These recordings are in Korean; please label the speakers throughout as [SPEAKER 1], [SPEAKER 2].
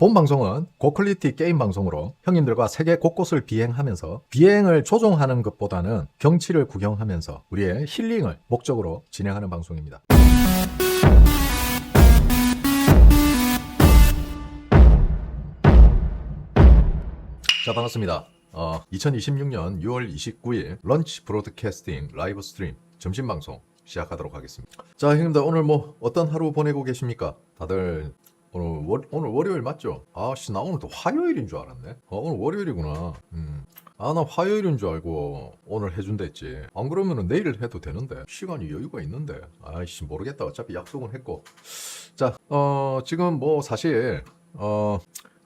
[SPEAKER 1] 본 방송은 고퀄리티 게임 방송으로 형님들과 세계 곳곳을 비행하면서 비행을 조종하는 것보다는 경치를 구경하면서 우리의 힐링을 목적으로 진행하는 방송입니다. 자, 반갑습니다. 2026년 6월 29일 런치 브로드캐스팅 라이브 스트림 점심 방송 시작하도록 하겠습니다. 자, 형님들 오늘 뭐 어떤 하루 보내고 계십니까? 다들 오늘 월요일 맞죠? 아씨, 나 오늘 또 화요일인 줄 알았네. 오늘 월요일이구나. 나 화요일인 줄 알고 오늘 해준다 했지. 안 그러면은 내일 해도 되는데 시간이 여유가 있는데. 아이씨, 모르겠다. 어차피 약속은 했고. 자, 지금 뭐 사실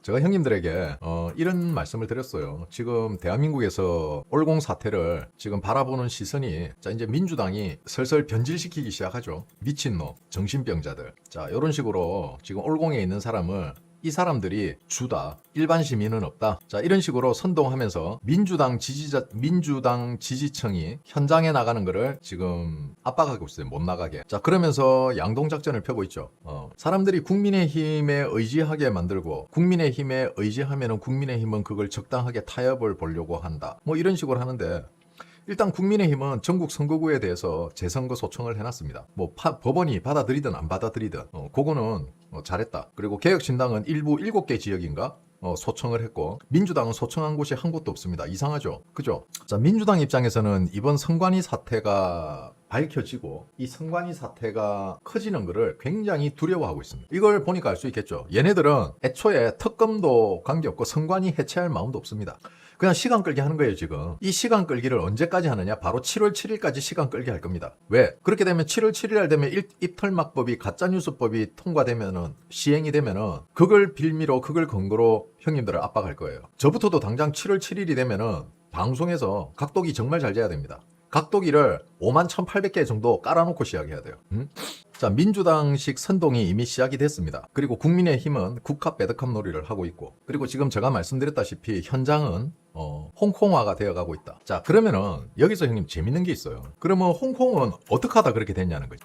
[SPEAKER 1] 제가 형님들에게 이런 말씀을 드렸어요. 지금 대한민국에서 올공 사태를 지금 바라보는 시선이, 자, 이제 민주당이 슬슬 변질시키기 시작하죠. 미친놈, 정신병자들. 자, 이런 식으로 지금 올공에 있는 사람을 이 사람들이 주다, 일반 시민은 없다. 자, 이런 식으로 선동하면서 민주당 지지청이 현장에 나가는 거를 지금 압박하고 있어요. 못 나가게. 자, 그러면서 양동작전을 펴고 있죠. 사람들이 국민의힘에 의지하게 만들고, 국민의힘에 의지하면은 국민의힘은 그걸 적당하게 타협을 보려고 한다. 뭐 이런 식으로 하는데, 일단 국민의힘은 전국 선거구에 대해서 재선거 소청을 해놨습니다. 뭐 법원이 받아들이든 안 받아들이든 그거는 잘했다. 그리고 개혁신당은 일부 7개 지역인가 소청을 했고, 민주당은 소청한 곳이 한 곳도 없습니다. 이상하죠? 그죠? 자, 민주당 입장에서는 이번 선관위 사태가 밝혀지고 이 선관위 사태가 커지는 것을 굉장히 두려워하고 있습니다. 이걸 보니까 알 수 있겠죠. 얘네들은 애초에 특검도 관계없고 선관위 해체할 마음도 없습니다. 그냥 시간 끌기 하는 거예요. 지금 이 시간 끌기를 언제까지 하느냐? 바로 7월 7일까지 시간 끌기 할 겁니다. 왜? 그렇게 되면 7월 7일 되면 입털막법이, 가짜뉴스법이 통과되면은, 시행이 되면은 그걸 빌미로, 그걸 근거로 형님들을 압박할 거예요. 저부터도 당장 7월 7일이 되면은 방송에서 각도기 정말 잘 재야 됩니다. 각도기를 51,800개 정도 깔아놓고 시작해야 돼요. 자, 민주당식 선동이 이미 시작이 됐습니다. 그리고 국민의힘은 국합 배드컵 놀이를 하고 있고, 그리고 지금 제가 말씀드렸다시피 현장은 홍콩화가 되어가고 있다. 자, 그러면은 여기서 형님 재밌는 게 있어요. 그러면 홍콩은 어떻게 하다 그렇게 됐냐는 거지.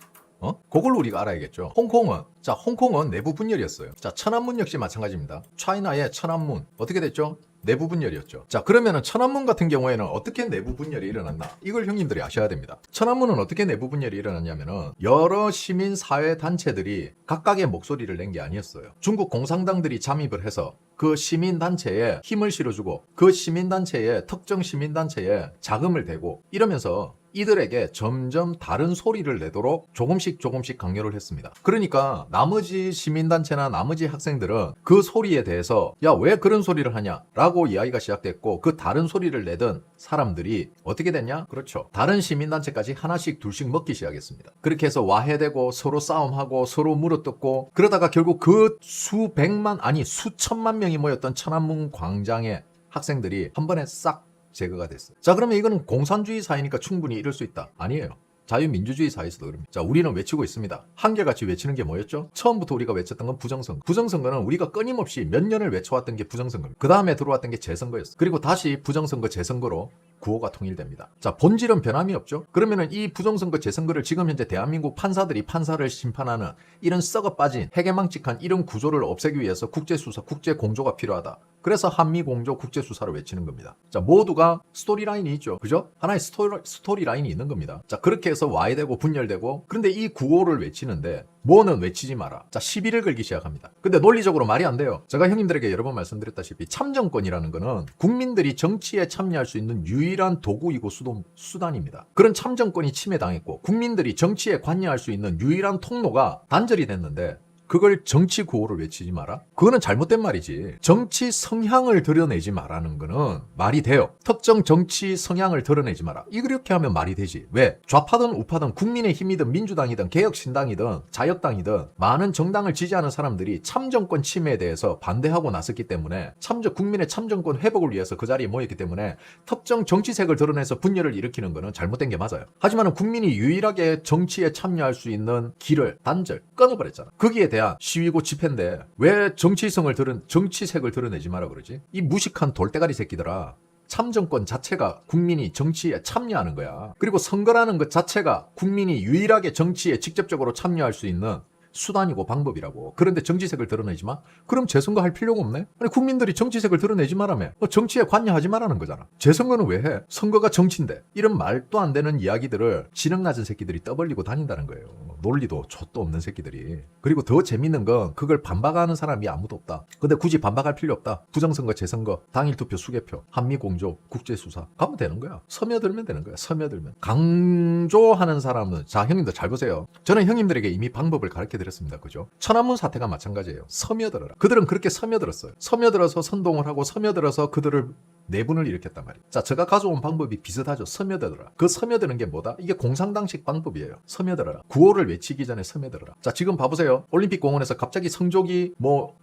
[SPEAKER 1] 그걸로 우리가 알아야겠죠. 홍콩은 내부 분열이었어요. 자, 천안문 역시 마찬가지입니다. 차이나의 천안문 어떻게 됐죠? 내부 분열이었죠. 자, 그러면은 천안문 같은 경우에는 어떻게 내부 분열이 일어났나? 이걸 형님들이 아셔야 됩니다. 천안문은 어떻게 내부 분열이 일어났냐면은 여러 시민 사회 단체들이 각각의 목소리를 낸 게 아니었어요. 중국 공산당들이 잠입을 해서 그 시민단체에 힘을 실어주고, 그 시민단체에, 특정 시민단체에 자금을 대고, 이러면서 이들에게 점점 다른 소리를 내도록 조금씩 강요를 했습니다. 그러니까 나머지 시민단체나 나머지 학생들은 그 소리에 대해서 야, 왜 그런 소리를 하냐? 라고 이야기가 시작됐고, 그 다른 소리를 내던 사람들이 어떻게 됐냐? 그렇죠. 다른 시민단체까지 하나씩 둘씩 먹기 시작했습니다. 그렇게 해서 와해되고 서로 싸움하고 서로 물어뜯고, 그러다가 결국 그 수백만, 아니 수천만 명이 모였던 천안문 광장의 학생들이 한 번에 싹 제거가 됐어요. 자, 그러면 이거는 공산주의 사회니까 충분히 이럴 수 있다. 아니에요. 자유민주주의 사회에서도 그럽니다. 자, 우리는 외치고 있습니다. 한결같이 외치는 게 뭐였죠? 처음부터 우리가 외쳤던 건 부정선거. 부정선거는 우리가 끊임없이 몇 년을 외쳐왔던 게 부정선거입니다. 그 다음에 들어왔던 게 재선거였어요. 그리고 다시 부정선거, 재선거로 구호가 통일됩니다. 자, 본질은 변함이 없죠? 그러면은 이 부정선거, 재선거를 지금 현재 대한민국 판사들이 판사를 심판하는 이런 썩어 빠진 해괴망측한 이런 구조를 없애기 위해서 국제수사, 국제공조가 필요하다. 그래서 한미공조 국제수사를 외치는 겁니다. 자, 모두가 스토리라인이 있죠. 그죠? 하나의 스토리라인이 있는 겁니다. 자, 그렇게 해서 와해되고 분열되고, 그런데 이 구호를 외치는데 뭐는 외치지 마라. 자, 시비를 걸기 시작합니다. 근데 논리적으로 말이 안 돼요. 제가 형님들에게 여러 번 말씀드렸다시피 참정권이라는 거는 국민들이 정치에 참여할 수 있는 유일한 도구이고 수단입니다. 그런 참정권이 침해당했고 국민들이 정치에 관여할 수 있는 유일한 통로가 단절이 됐는데, 그걸 정치 구호를 외치지 마라? 그거는 잘못된 말이지. 정치 성향을 드러내지 마라는 거는 말이 돼요. 특정 정치 성향을 드러내지 마라. 이렇게 하면 말이 되지. 왜? 좌파든 우파든 국민의힘이든 민주당이든 개혁신당이든 자유당이든 많은 정당을 지지하는 사람들이 참정권 침해에 대해서 반대하고 나섰기 때문에, 국민의 참정권 회복을 위해서 그 자리에 모였기 때문에 특정 정치색을 드러내서 분열을 일으키는 거는 잘못된 게 맞아요. 하지만 국민이 유일하게 정치에 참여할 수 있는 길을 단절, 끊어버렸잖아. 거기에 대한 시위고 집회인데 왜 정치색을 드러내지 마라 그러지? 이 무식한 돌대가리 새끼들아. 참정권 자체가 국민이 정치에 참여하는 거야. 그리고 선거라는 것 자체가 국민이 유일하게 정치에 직접적으로 참여할 수 있는 수단이고 방법이라고. 그런데 정치색을 드러내지 마? 그럼 재선거 할 필요가 없네? 아니 국민들이 정치색을 드러내지 말라며. 정치에 관여하지 말라는 거잖아. 재선거는 왜 해? 선거가 정치인데. 이런 말도 안 되는 이야기들을 지능 낮은 새끼들이 떠벌리고 다닌다는 거예요. 논리도 족도 없는 새끼들이. 그리고 더 재밌는 건 그걸 반박하는 사람이 아무도 없다. 근데 굳이 반박할 필요 없다. 부정선거, 재선거, 당일투표, 수개표, 한미공조, 국제수사 가면 되는 거야. 서며들면 되는 거야. 서며들면. 강조하는 사람은 자 형님들 잘 보세요. 저는 형님들에게 이미 방법을 가르쳐드렸습니다. 그죠? 천안문 사태가 마찬가지예요. 서며들어라. 그들은 그렇게 서며들었어요. 서며들어서 선동을 하고 서며들어서 그들을 내분을 일으켰단 말이에요. 자, 제가 가져온 방법이 비슷하죠. 서며들어라. 그 서며드는 게 뭐다? 이게 공산당식 방법이에요. 서며들어라. 구호를 외치기 전에 서며들어라. 자, 지금 봐보세요. 올림픽 공원에서 갑자기 성족이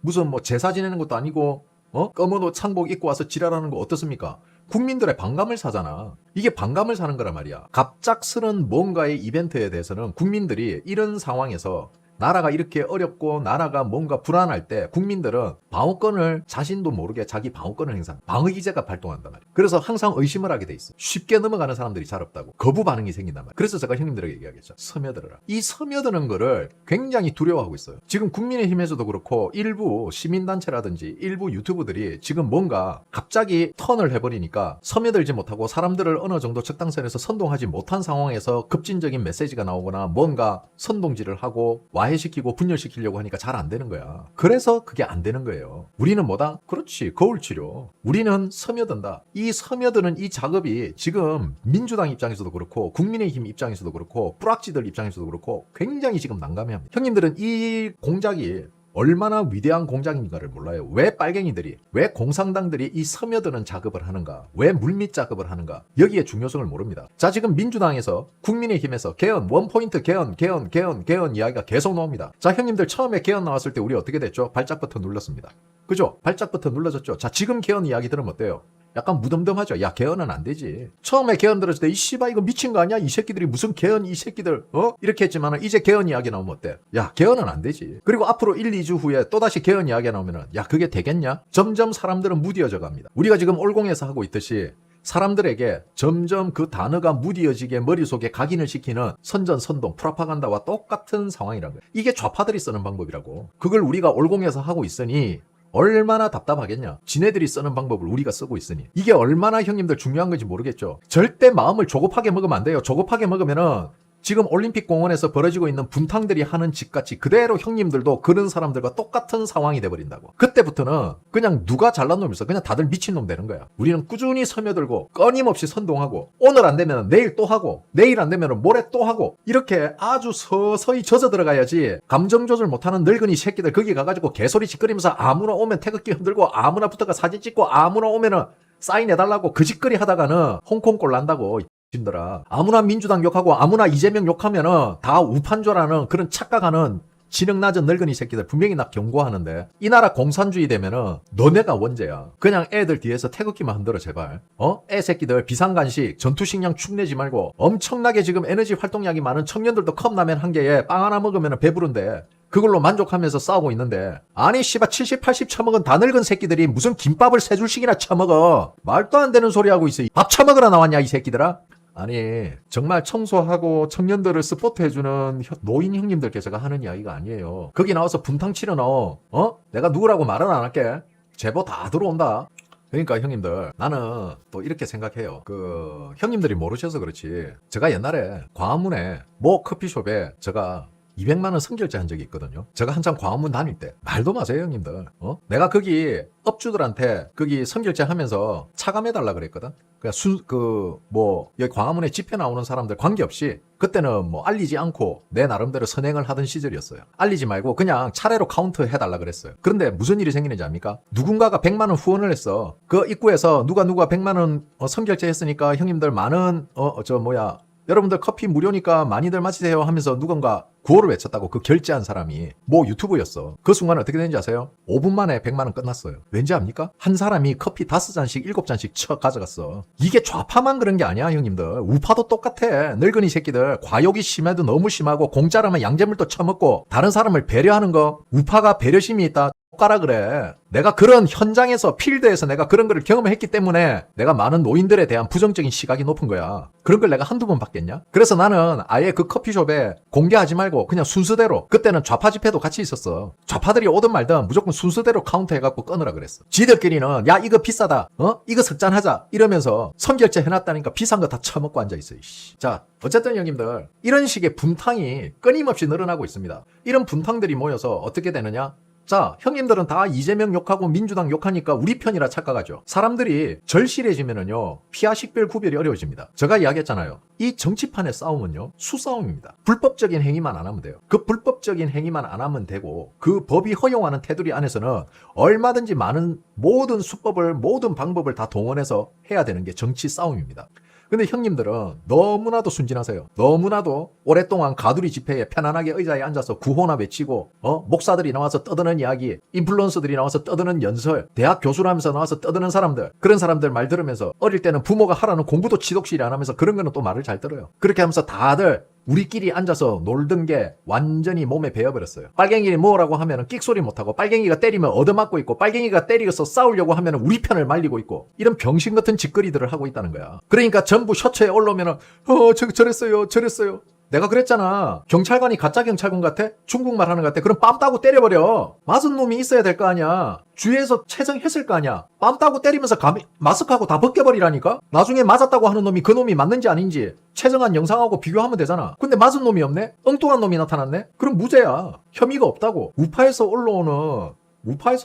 [SPEAKER 1] 무슨 제사 지내는 것도 아니고 검은 옷 창복 입고 와서 지랄하는 거 어떻습니까? 국민들의 반감을 사잖아. 이게 반감을 사는 거란 말이야. 갑작스런 뭔가의 이벤트에 대해서는 국민들이 이런 상황에서 나라가 이렇게 어렵고 나라가 뭔가 불안할 때 국민들은 방어권을 자신도 모르게 자기 방어권을 행사한다. 방어기제가 발동한단 말이야. 그래서 항상 의심을 하게 돼 있어. 쉽게 넘어가는 사람들이 잘 없다고. 거부 반응이 생긴단 말이야. 그래서 제가 형님들에게 얘기하겠죠. 서며들어라. 이 서며드는 거를 굉장히 두려워하고 있어요. 지금 국민의힘에서도 그렇고 일부 시민단체라든지 일부 유튜브들이 지금 뭔가 갑자기 턴을 해버리니까 서며들지 못하고 사람들을 어느 정도 적당선에서 선동하지 못한 상황에서 급진적인 메시지가 나오거나 뭔가 선동질을 하고 와해시키고 분열시키려고 하니까 잘 안 되는 거야. 그래서 그게 안 되는 거예요. 우리는 뭐다? 그렇지. 거울치료. 우리는 서며든다. 이 서며드는 이 작업이 지금 민주당 입장에서도 그렇고 국민의힘 입장에서도 그렇고 뿌락지들 입장에서도 그렇고 굉장히 지금 난감해합니다. 형님들은 이 공작이 얼마나 위대한 공작인가를 몰라요. 왜 빨갱이들이, 왜 공산당들이 이 서며드는 작업을 하는가, 왜 물밑 작업을 하는가, 여기에 중요성을 모릅니다. 자, 지금 민주당에서 국민의힘에서 개헌, 원포인트 개헌 이야기가 계속 나옵니다. 자, 형님들 처음에 개헌 나왔을 때 우리 어떻게 됐죠? 발작 버튼 눌렀습니다. 그죠? 발작 버튼 눌러졌죠? 자, 지금 개헌 이야기 들으면 어때요? 약간 무덤덤하죠. 야, 개헌은 안 되지. 처음에 개헌 들었을 때 이 씨발 이거 미친 거 아니야? 이 새끼들이 무슨 개헌 이 새끼들 이렇게 했지만은 이제 개헌 이야기 나오면 어때? 야, 개헌은 안 되지. 그리고 앞으로 1, 2주 후에 또다시 개헌 이야기가 나오면은 야, 그게 되겠냐? 점점 사람들은 무뎌져 갑니다. 우리가 지금 올공에서 하고 있듯이 사람들에게 점점 그 단어가 무디어지게 머릿속에 각인을 시키는 선전선동 프로파간다와 똑같은 상황이란 거예요. 이게 좌파들이 쓰는 방법이라고. 그걸 우리가 올공에서 하고 있으니 얼마나 답답하겠냐. 지네들이 쓰는 방법을 우리가 쓰고 있으니. 이게 얼마나 형님들 중요한 건지 모르겠죠. 절대 마음을 조급하게 먹으면 안 돼요. 조급하게 먹으면은 지금 올림픽 공원에서 벌어지고 있는 분탕들이 하는 짓같이 그대로 형님들도 그런 사람들과 똑같은 상황이 돼버린다고. 그때부터는 그냥 누가 잘난 놈이 있어. 그냥 다들 미친놈 되는 거야. 우리는 꾸준히 서며들고 끊임없이 선동하고 오늘 안 되면 내일 또 하고 내일 안 되면 모레 또 하고 이렇게 아주 서서히 젖어 들어가야지. 감정 조절 못하는 늙은이 새끼들 거기 가가지고 개소리 짓거리면서 아무나 오면 태극기 흔들고 아무나 붙어가 사진 찍고 아무나 오면은 사인해달라고 그 짓거리 하다가는 홍콩골 난다고. 들아 아무나 민주당 욕하고 아무나 이재명 욕하면은 다 우판조라는 그런 착각하는 지능 낮은 늙은이 새끼들 분명히 나 경고하는데 이 나라 공산주의 되면은 너네가 원죄야. 그냥 애들 뒤에서 태극기만 흔들어 제발. 애 새끼들 비상간식 전투식량 축내지 말고 엄청나게 지금 에너지 활동량이 많은 청년들도 컵라면 한 개에 빵 하나 먹으면 배부른데 그걸로 만족하면서 싸우고 있는데 아니 씨발 70, 80 처먹은 다 늙은 새끼들이 무슨 김밥을 세 줄씩이나 처먹어. 말도 안 되는 소리 하고 있어. 밥 처먹으러 나왔냐 이 새끼들아. 아니 정말 청소하고 청년들을 서포트해주는 노인 형님들께 제가 하는 이야기가 아니에요. 거기 나와서 분탕 치러 넣어. 내가 누구라고 말은 안 할게. 제보 다 들어온다. 그러니까 형님들 나는 또 이렇게 생각해요. 형님들이 모르셔서 그렇지 제가 옛날에 광화문에 모 커피숍에 제가 200만 원 선결제 한 적이 있거든요. 제가 한참 광화문 다닐 때. 말도 마세요 형님들. 내가 거기 업주들한테 거기 선결제 하면서 차감해달라 그랬거든. 여기 광화문에 집회 나오는 사람들 관계없이 그때는 알리지 않고 내 나름대로 선행을 하던 시절이었어요. 알리지 말고 그냥 차례로 카운트 해달라 그랬어요. 그런데 무슨 일이 생기는지 압니까? 누군가가 100만 원 후원을 했어. 그 입구에서 누가 100만 원 선결제 했으니까 형님들 많은 여러분들 커피 무료니까 많이들 마시세요 하면서 누군가 구호를 외쳤다고 그 결제한 사람이 유튜브였어. 그 순간 어떻게 되는지 아세요? 5분 만에 100만 원 끝났어요. 왠지 압니까? 한 사람이 커피 5잔씩 7잔씩 쳐 가져갔어. 이게 좌파만 그런 게 아니야 형님들. 우파도 똑같아. 늙은이 새끼들 과욕이 심해도 너무 심하고 공짜라면 양재물도 처먹고 다른 사람을 배려하는 거. 우파가 배려심이 있다. 가라 그래. 내가 그런 현장에서 필드에서 내가 그런 거를 경험했기 때문에 내가 많은 노인들에 대한 부정적인 시각이 높은 거야. 그런 걸 내가 한두 번 봤겠냐? 그래서 나는 아예 그 커피숍에 공개하지 말고 말고 그냥 순서대로, 그때는 좌파 집회도 같이 있었어. 좌파들이 오든 말든 무조건 순서대로 카운트 해갖고 끊으라 그랬어. 지들끼리는 야 이거 비싸다, 이거 석잔하자 이러면서 선결제 해놨다니까 비싼 거 다 처먹고 앉아있어요. 자, 어쨌든 형님들, 이런 식의 분탕이 끊임없이 늘어나고 있습니다. 이런 분탕들이 모여서 어떻게 되느냐? 자, 형님들은 다 이재명 욕하고 민주당 욕하니까 우리 편이라 착각하죠. 사람들이 절실해지면은요, 피하 식별 구별이 어려워집니다. 제가 이야기했잖아요. 이 정치판의 싸움은요, 수싸움입니다. 불법적인 행위만 안 하면 돼요. 그 불법적인 행위만 안 하면 되고, 그 법이 허용하는 테두리 안에서는 얼마든지 많은 모든 수법을, 모든 방법을 다 동원해서 해야 되는 게 정치 싸움입니다. 근데 형님들은 너무나도 순진하세요. 너무나도 오랫동안 가두리 집회에 편안하게 의자에 앉아서 구호나 외치고, 목사들이 나와서 떠드는 이야기, 인플루언서들이 나와서 떠드는 연설, 대학 교수라면서 나와서 떠드는 사람들, 그런 사람들 말 들으면서 어릴 때는 부모가 하라는 공부도 지독실이 안 하면서 그런 거는 또 말을 잘 들어요. 그렇게 하면서 다들 우리끼리 앉아서 놀던 게 완전히 몸에 배어버렸어요. 빨갱이를 뭐라고 하면은 끽소리 못하고, 빨갱이가 때리면 얻어맞고 있고, 빨갱이가 때리어서 싸우려고 하면은 우리 편을 말리고 있고, 이런 병신 같은 짓거리들을 하고 있다는 거야. 그러니까 전부 셔츠에 올라오면은 저랬어요. 내가 그랬잖아. 경찰관이 가짜 경찰관 같아? 중국말 하는 것 같아? 그럼 뺨 따고 때려버려. 맞은 놈이 있어야 될 거 아니야. 주위에서 채정했을 거 아니야. 뺨 따고 때리면서 마스크하고 다 벗겨버리라니까? 나중에 맞았다고 하는 놈이 그 놈이 맞는지 아닌지 채정한 영상하고 비교하면 되잖아. 근데 맞은 놈이 없네? 엉뚱한 놈이 나타났네? 그럼 무죄야. 혐의가 없다고. 우파에서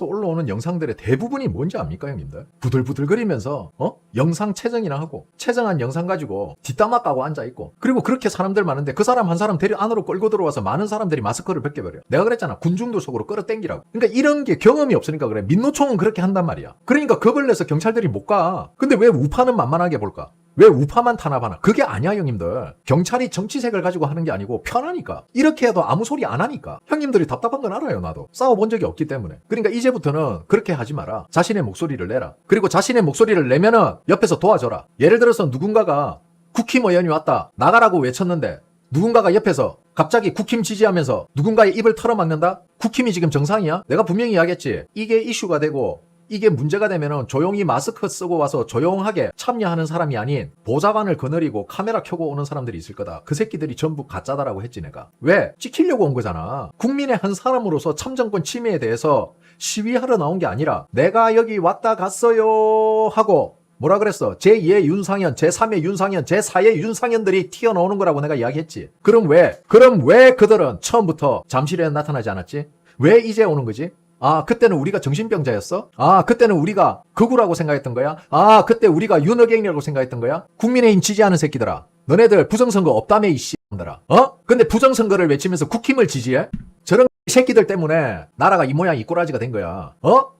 [SPEAKER 1] 올라오는 영상들의 대부분이 뭔지 압니까, 형님들? 부들부들거리면서 영상 채정이나 하고, 채정한 영상 가지고 뒷담화 까고 앉아있고, 그리고 그렇게 사람들 많은데 그 사람 한 사람 안으로 끌고 들어와서 많은 사람들이 마스크를 벗겨버려. 내가 그랬잖아. 군중들 속으로 끌어당기라고. 그러니까 이런 게 경험이 없으니까 그래. 민노총은 그렇게 한단 말이야. 그러니까 겁을 내서 경찰들이 못 가. 근데 왜 우파는 만만하게 볼까? 왜 우파만 탄압하나? 그게 아니야, 형님들. 경찰이 정치색을 가지고 하는 게 아니고 편하니까. 이렇게 해도 아무 소리 안 하니까. 형님들이 답답한 건 알아요, 나도. 싸워본 적이 없기 때문에. 그러니까 이제부터는 그렇게 하지 마라. 자신의 목소리를 내라. 그리고 자신의 목소리를 내면은 옆에서 도와줘라. 예를 들어서 누군가가 국힘 의원이 왔다, 나가라고 외쳤는데 누군가가 옆에서 갑자기 국힘 지지하면서 누군가의 입을 털어막는다? 국힘이 지금 정상이야? 내가 분명히 이야기했지. 이게 이슈가 되고 이게 문제가 되면은 조용히 마스크 쓰고 와서 조용하게 참여하는 사람이 아닌 보좌관을 거느리고 카메라 켜고 오는 사람들이 있을 거다. 그 새끼들이 전부 가짜다라고 했지 내가. 왜? 찍히려고 온 거잖아. 국민의 한 사람으로서 참정권 침해에 대해서 시위하러 나온 게 아니라 내가 여기 왔다 갔어요 하고 뭐라 그랬어? 제2의 윤상현, 제3의 윤상현, 제4의 윤상현들이 튀어나오는 거라고 내가 이야기했지. 그럼 왜 그들은 처음부터 잠실에 나타나지 않았지? 왜 이제 오는 거지? 아, 그때는 우리가 정신병자였어? 아, 그때는 우리가 극우라고 생각했던 거야? 아, 그때 우리가 윤호갱이라고 생각했던 거야? 국민의힘 지지하는 새끼들아. 너네들 부정선거 없다며 이 씨들아. 근데 부정선거를 외치면서 국힘을 지지해? 저런 새끼들 때문에 나라가 이 모양 이 꼬라지가 된 거야.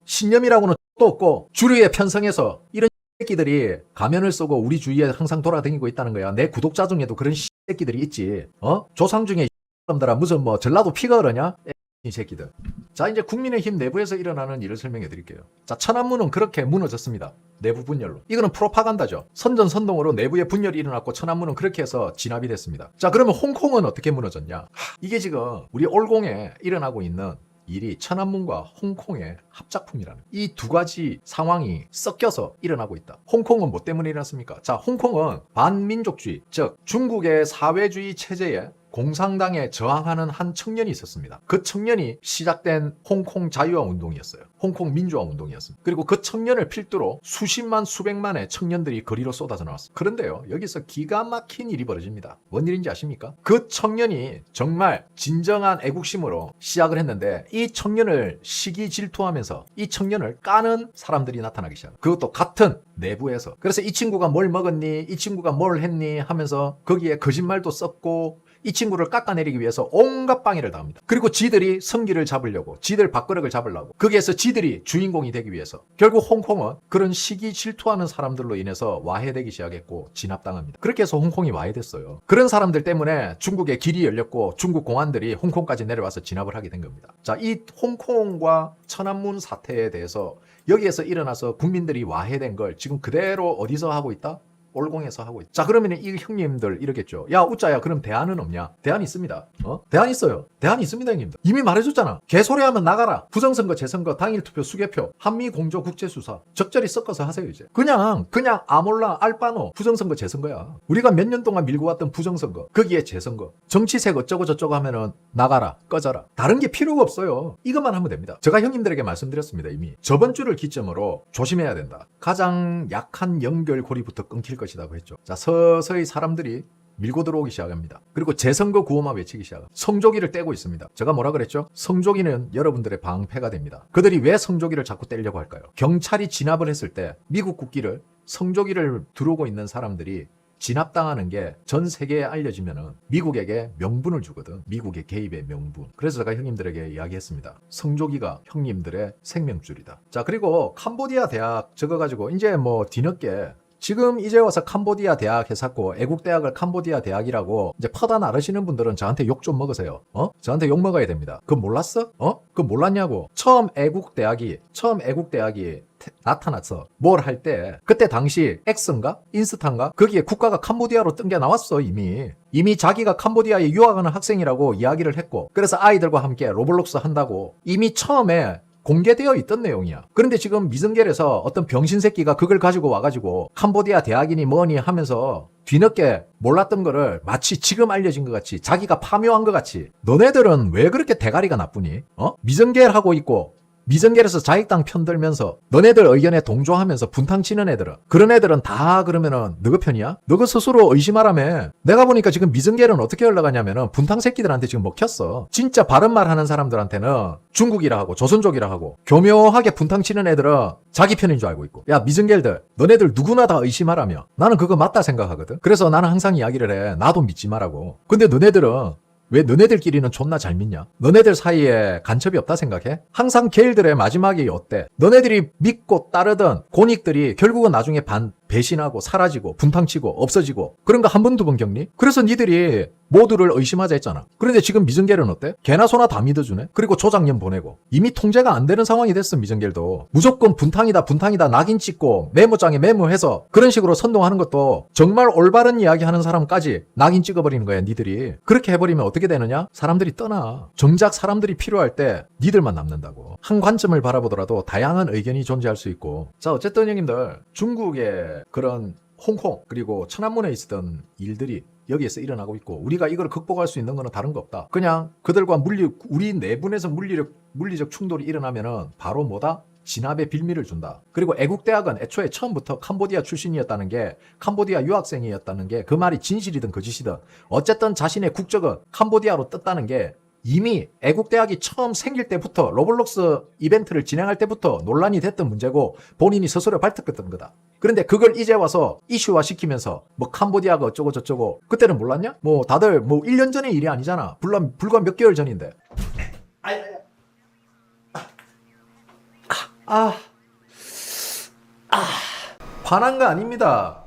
[SPEAKER 1] 신념이라고는 또 없고 주류에 편성해서 이런 새끼들이 가면을 쓰고 우리 주위에 항상 돌아다니고 있다는 거야. 내 구독자 중에도 그런 새끼들이 있지. 조상 중에 사람들아 무슨 뭐 전라도 피가 흐르냐? 이 새끼들. 자, 이제 국민의힘 내부에서 일어나는 일을 설명해 드릴게요. 자, 천안문은 그렇게 무너졌습니다. 내부 분열로. 이거는 프로파간다죠. 선전선동으로 내부에 분열이 일어났고 천안문은 그렇게 해서 진압이 됐습니다. 자, 그러면 홍콩은 어떻게 무너졌냐? 이게 지금 우리 올공에 일어나고 있는 일이 천안문과 홍콩의 합작품이라는 이 두 가지 상황이 섞여서 일어나고 있다. 홍콩은 뭐 때문에 일어났습니까? 자, 홍콩은 반민족주의, 즉 중국의 사회주의 체제에 공산당에 저항하는 한 청년이 있었습니다. 그 청년이 시작된 홍콩 자유화 운동이었어요. 홍콩 민주화 운동이었습니다. 그리고 그 청년을 필두로 수십만 수백만의 청년들이 거리로 쏟아져 나왔습니다. 그런데요, 여기서 기가 막힌 일이 벌어집니다. 뭔 일인지 아십니까? 그 청년이 정말 진정한 애국심으로 시작을 했는데 이 청년을 시기 질투하면서 이 청년을 까는 사람들이 나타나기 시작합니다. 그것도 같은 내부에서. 그래서 이 친구가 뭘 먹었니? 이 친구가 뭘 했니? 하면서 거기에 거짓말도 썼고 이 친구를 깎아내리기 위해서 온갖 방해를 당합니다. 그리고 지들이 성기를 잡으려고, 지들 밥그릇을 잡으려고, 거기에서 지들이 주인공이 되기 위해서 결국 홍콩은 그런 시기 질투하는 사람들로 인해서 와해되기 시작했고 진압당합니다. 그렇게 해서 홍콩이 와해됐어요. 그런 사람들 때문에 중국에 길이 열렸고 중국 공안들이 홍콩까지 내려와서 진압을 하게 된 겁니다. 자, 이 홍콩과 천안문 사태에 대해서 여기에서 일어나서 국민들이 와해된 걸 지금 그대로 어디서 하고 있다? 올공해서 하고 있죠. 자, 그러면 이 형님들 이러겠죠. 야, 우짜야, 그럼 대안은 없냐? 대안이 있습니다. 대안 있어요. 대안이 있습니다, 형님들. 이미 말해줬잖아. 개소리하면 나가라. 부정선거, 재선거, 당일투표, 수개표, 한미공조 국제수사 적절히 섞어서 하세요. 이제 그냥 아몰라 알바노 부정선거, 재선거야. 우리가 몇 년 동안 밀고 왔던 부정선거, 거기에 재선거, 정치색 어쩌고 저쩌고 하면은 나가라, 꺼져라. 다른 게 필요가 없어요. 이것만 하면 됩니다. 제가 형님들에게 말씀드렸습니다. 이미 저번 주를 기점으로 조심해야 된다. 가장 약한 연결고리부터 끊길 것이라고 했죠. 자, 서서히 사람들이 밀고 들어오기 시작합니다. 그리고 재선거 구호만 외치기 시작합니다. 성조기를 떼고 있습니다. 제가 뭐라 그랬죠? 성조기는 여러분들의 방패가 됩니다. 그들이 왜 성조기를 자꾸 떼려고 할까요? 경찰이 진압을 했을 때 미국 국기를, 성조기를 두르고 있는 사람들이 진압당하는 게 전 세계에 알려지면은 미국에게 명분을 주거든. 미국의 개입의 명분. 그래서 제가 형님들에게 이야기했습니다. 성조기가 형님들의 생명줄이다. 자, 그리고 캄보디아 대학 적어가지고 이제 뭐 뒤늦게 지금 이제 와서 캄보디아 대학 해샀고 애국대학을 캄보디아 대학이라고 이제 퍼다 나르시는 분들은 저한테 욕 좀 먹으세요. 저한테 욕 먹어야 됩니다. 그거 몰랐어? 그거 몰랐냐고. 처음 애국대학이 나타났어. 뭘 할 때 그때 당시 엑스인가? 인스타인가? 거기에 국가가 캄보디아로 뜬 게 나왔어. 이미 자기가 캄보디아에 유학하는 학생이라고 이야기를 했고, 그래서 아이들과 함께 로블록스 한다고 이미 처음에 공개되어 있던 내용이야. 그런데 지금 미승겔에서 어떤 병신 새끼가 그걸 가지고 와가지고 캄보디아 대학이니 뭐니 하면서 뒤늦게 몰랐던 거를 마치 지금 알려진 것 같이, 자기가 파묘한 것 같이. 너네들은 왜 그렇게 대가리가 나쁘니? 미승겔 하고 있고 미정겔에서 자익당 편들면서 너네들 의견에 동조하면서 분탕치는 애들은, 그런 애들은 다 그러면은 너그 편이야? 너그 스스로 의심하라며. 내가 보니까 지금 미정겔은 어떻게 흘러가냐면은 분탕 새끼들한테 지금 먹혔어. 진짜 바른 말 하는 사람들한테는 중국이라 하고 조선족이라 하고 교묘하게 분탕치는 애들은 자기 편인 줄 알고 있고. 야, 미정겔들, 너네들 누구나 다 의심하라며. 나는 그거 맞다 생각하거든. 그래서 나는 항상 이야기를 해. 나도 믿지 마라고. 근데 너네들은 왜 너네들끼리는 존나 잘 믿냐? 너네들 사이에 간첩이 없다 생각해? 항상 걔들의 마지막이 어때? 너네들이 믿고 따르던 고닉들이 결국은 나중에 배신하고 사라지고 분탕치고 없어지고 그런 거 한 번 두 번 겪니? 그래서 니들이 모두를 의심하자 했잖아. 그런데 지금 미정겔은 어때? 개나 소나 다 믿어주네? 그리고 조작년 보내고 이미 통제가 안 되는 상황이 됐어. 미정겔도 무조건 분탕이다 낙인 찍고 메모장에 메모해서 그런 식으로 선동하는 것도 정말 올바른 이야기 하는 사람까지 낙인 찍어버리는 거야. 니들이 그렇게 해버리면 어떻게 되느냐? 사람들이 떠나. 정작 사람들이 필요할 때 니들만 남는다고. 한 관점을 바라보더라도 다양한 의견이 존재할 수 있고. 자, 어쨌든 형님들, 중국의 그런 홍콩 그리고 천안문에 있었던 일들이 여기에서 일어나고 있고, 우리가 이걸 극복할 수 있는 거는 다른 거 없다. 그냥 그들과 우리 내분에서 물리적 충돌이 일어나면은 바로 뭐다? 진압의 빌미를 준다. 그리고 애국대학은 애초에 처음부터 캄보디아 출신이었다는 게, 캄보디아 유학생이었다는 게 그 말이 진실이든 거짓이든 어쨌든 자신의 국적은 캄보디아로 떴다는 게 이미 애국대학이 처음 생길 때부터, 로블록스 이벤트를 진행할 때부터 논란이 됐던 문제고 본인이 스스로 발탁했던 거다. 그런데 그걸 이제 와서 이슈화 시키면서 뭐 캄보디아가 어쩌고 저쩌고, 그때는 몰랐냐? 뭐 다들 뭐 1년 전의 일이 아니잖아. 불과 몇 개월 전인데. 화난 거 아닙니다.